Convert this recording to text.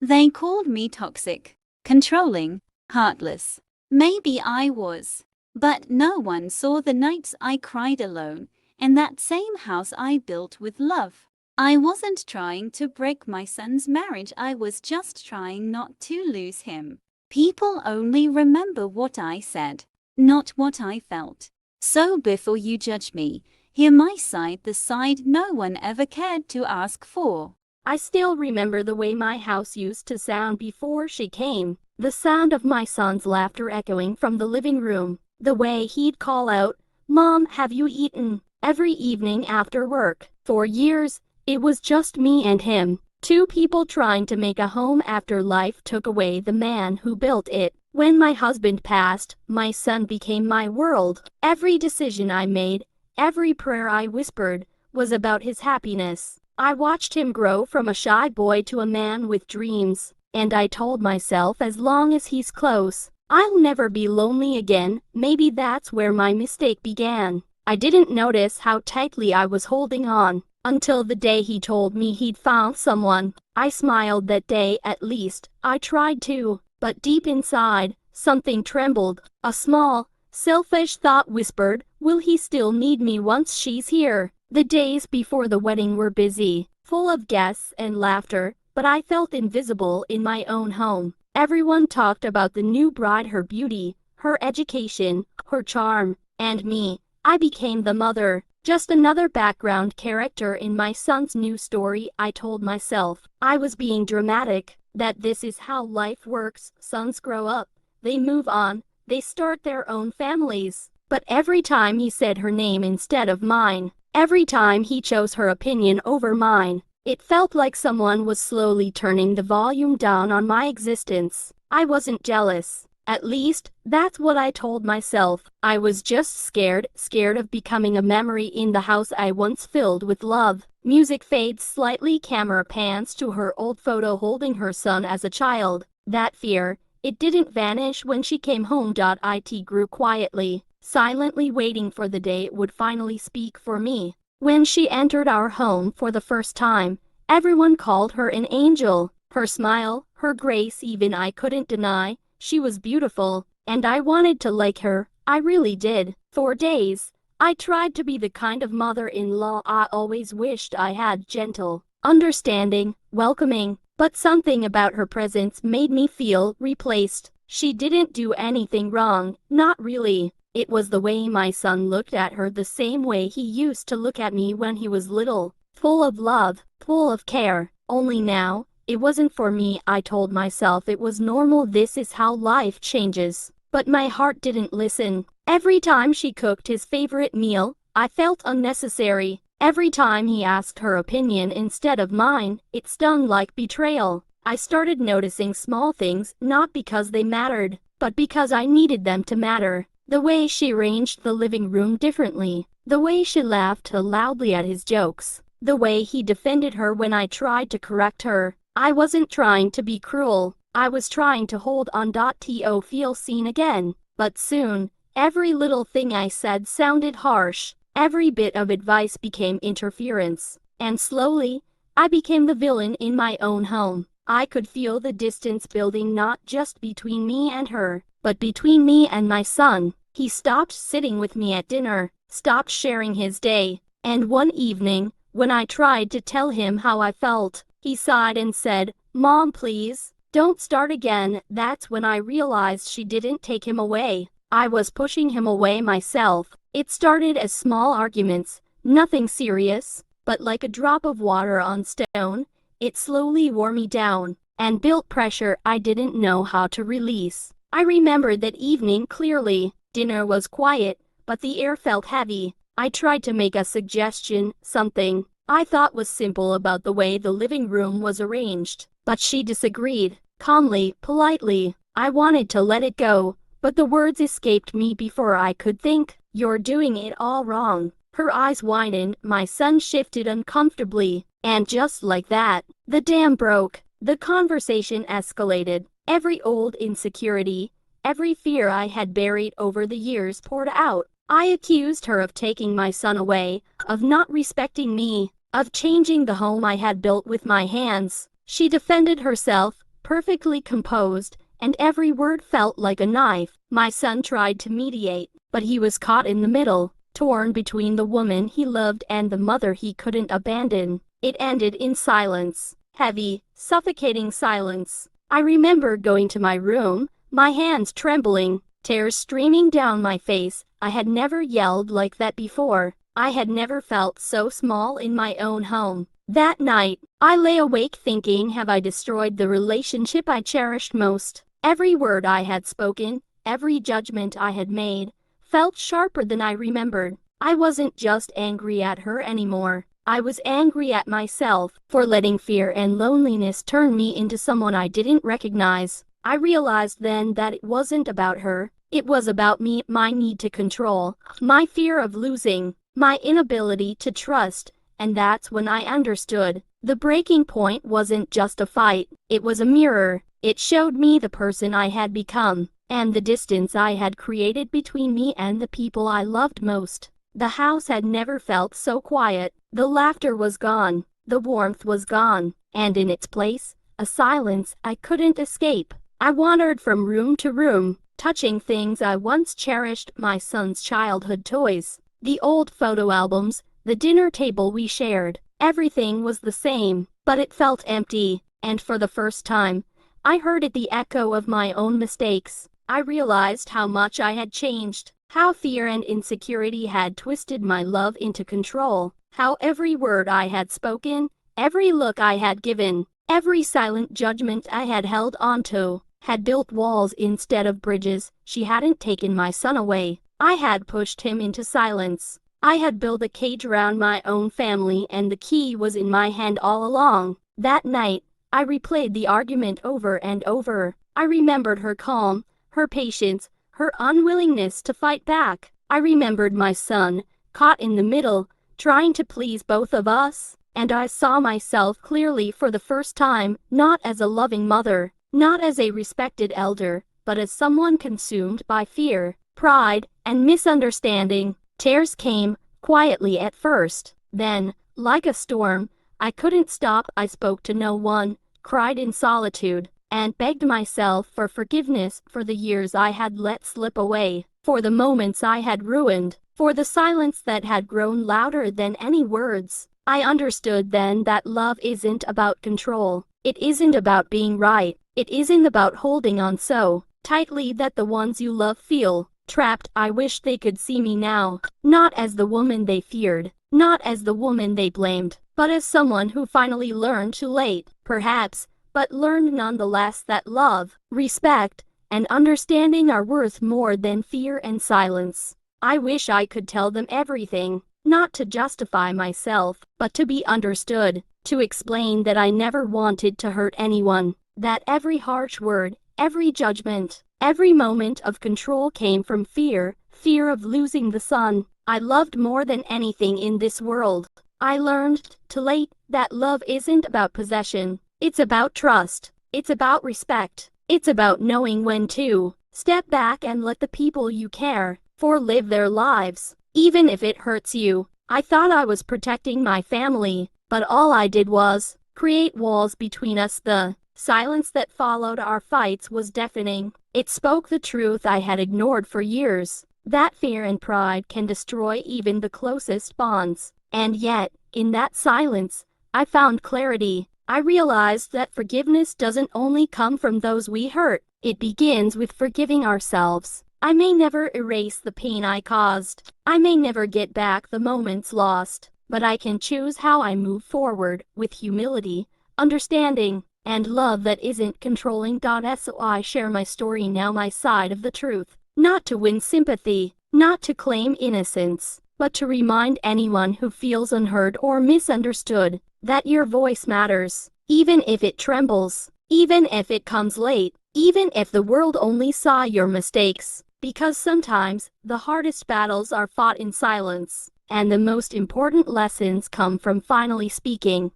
They called me toxic, controlling, heartless. Maybe I was. But no one saw the nights I cried alone in that same house I built with love. I wasn't trying to break my son's marriage, I was just trying not to lose him. People only remember what I said, not what I felt. So before you judge me, hear my side, the side no one ever cared to ask for. I still remember the way my house used to sound before she came. The sound of my son's laughter echoing from the living room. The way he'd call out, "Mom, have you eaten?" every evening after work. For years, it was just me and him. Two people trying to make a home after life took away the man who built it. When my husband passed, my son became my world. Every decision I made, every prayer I whispered, was about his happiness. I watched him grow from a shy boy to a man with dreams, and I told myself, as long as he's close, I'll never be lonely again. Maybe that's where my mistake began. I didn't notice how tightly I was holding on, until the day he told me he'd found someone. I smiled that day, at least I tried to, but deep inside, something trembled. A small, selfish thought whispered, will he still need me once she's here? The days before the wedding were busy, full of guests and laughter, but I felt invisible in my own home. Everyone talked about the new bride, her beauty, her education, her charm, and me. I became the mother, just another background character in my son's new story. I told myself I was being dramatic, that this is how life works. Sons grow up, they move on, they start their own families. But every time he said her name instead of mine, every time he chose her opinion over mine, it felt like someone was slowly turning the volume down on my existence. I wasn't jealous. At least, that's what I told myself. I was just scared of becoming a memory in the house I once filled with love. Music fades slightly, camera pans to her old photo holding her son as a child. That fear, it didn't vanish when she came home. It grew quietly, silently waiting for the day it would finally speak for me. When she entered our home for the first time, everyone called her an angel. Her smile, her grace, even I couldn't deny. She was beautiful, and I wanted to like her. I really did. For days, I tried to be the kind of mother-in-law I always wished I had, gentle, understanding, welcoming, but something about her presence made me feel replaced. She didn't do anything wrong, not really. It was the way my son looked at her, the same way he used to look at me when he was little, full of love, full of care. Only now, it wasn't for me. I told myself it was normal, this is how life changes. But my heart didn't listen. Every time she cooked his favorite meal, I felt unnecessary. Every time he asked her opinion instead of mine, it stung like betrayal. I started noticing small things, not because they mattered, but because I needed them to matter. The way she arranged the living room differently, the way she laughed loudly at his jokes, the way he defended her when I tried to correct her. I wasn't trying to be cruel, I was trying to hold on. To feel seen again. But soon, every little thing I said sounded harsh. Every bit of advice became interference. And slowly, I became the villain in my own home. I could feel the distance building, not just between me and her, but between me and my son. He stopped sitting with me at dinner, stopped sharing his day, and one evening, when I tried to tell him how I felt, he sighed and said, "Mom, please, don't start again." That's when I realized she didn't take him away. I was pushing him away myself. It started as small arguments, nothing serious, but like a drop of water on stone, it slowly wore me down and built pressure I didn't know how to release. I remembered that evening clearly. Dinner was quiet, but the air felt heavy. I tried to make a suggestion, something I thought was simple about the way the living room was arranged, but she disagreed, calmly, politely. I wanted to let it go, but the words escaped me before I could think. "You're doing it all wrong." Her eyes widened, my son shifted uncomfortably, and just like that, the dam broke. The conversation escalated. Every old insecurity, every fear I had buried over the years poured out. I accused her of taking my son away, of not respecting me, of changing the home I had built with my hands. She defended herself, perfectly composed, and every word felt like a knife. My son tried to mediate, but he was caught in the middle, torn between the woman he loved and the mother he couldn't abandon. It ended in silence. Heavy, suffocating silence. I remember going to my room, my hands trembling, tears streaming down my face. I had never yelled like that before. I had never felt so small in my own home. That night, I lay awake thinking, have I destroyed the relationship I cherished most? Every word I had spoken, every judgment I had made, felt sharper than I remembered. I wasn't just angry at her anymore. I was angry at myself for letting fear and loneliness turn me into someone I didn't recognize. I realized then that it wasn't about her. It was about me, my need to control, my fear of losing, my inability to trust. And that's when I understood. The breaking point wasn't just a fight. It was a mirror. It showed me the person I had become, and the distance I had created between me and the people I loved most. The house had never felt so quiet. The laughter was gone. The warmth was gone. And in its place, a silence I couldn't escape. I wandered from room to room, touching things I once cherished, my son's childhood toys, the old photo albums, the dinner table we shared. Everything was the same, but it felt empty, and for the first time, I heard it, the echo of my own mistakes. I realized how much I had changed, how fear and insecurity had twisted my love into control, how every word I had spoken, every look I had given, every silent judgment I had held onto, had built walls instead of bridges. She hadn't taken my son away. I had pushed him into silence. I had built a cage around my own family, and the key was in my hand all along. That night, I replayed the argument over and over. I remembered her calm, her patience, her unwillingness to fight back. I remembered my son, caught in the middle, trying to please both of us. And I saw myself clearly for the first time, not as a loving mother, not as a respected elder, but as someone consumed by fear, pride, and misunderstanding. Tears came, quietly at first. Then, like a storm, I couldn't stop. I spoke to no one, cried in solitude, and begged myself for forgiveness for the years I had let slip away, for the moments I had ruined, for the silence that had grown louder than any words. I understood then that love isn't about control. It isn't about being right. It isn't about holding on so tightly that the ones you love feel trapped. I wish they could see me now, not as the woman they feared, not as the woman they blamed, but as someone who finally learned too late, perhaps, but learned nonetheless that love, respect, and understanding are worth more than fear and silence. I wish I could tell them everything, not to justify myself, but to be understood, to explain that I never wanted to hurt anyone, that every harsh word, every judgment, every moment of control came from fear, fear of losing the son I loved more than anything in this world. I learned, too late, that love isn't about possession. It's about trust. It's about respect. It's about knowing when to step back and let the people you care for live their lives, even if it hurts you. I thought I was protecting my family, but all I did was create walls between us. The silence that followed our fights was deafening. It spoke the truth I had ignored for years, that fear and pride can destroy even the closest bonds. And yet, in that silence, I found clarity. I realized that forgiveness doesn't only come from those we hurt. It begins with forgiving ourselves. I may never erase the pain I caused. I may never get back the moments lost, but I can choose how I move forward, with humility, understanding, and love that isn't controlling. So I share my story now, my side of the truth, not to win sympathy, not to claim innocence, but to remind anyone who feels unheard or misunderstood that your voice matters, even if it trembles, even if it comes late, even if the world only saw your mistakes. Because sometimes the hardest battles are fought in silence, and the most important lessons come from finally speaking.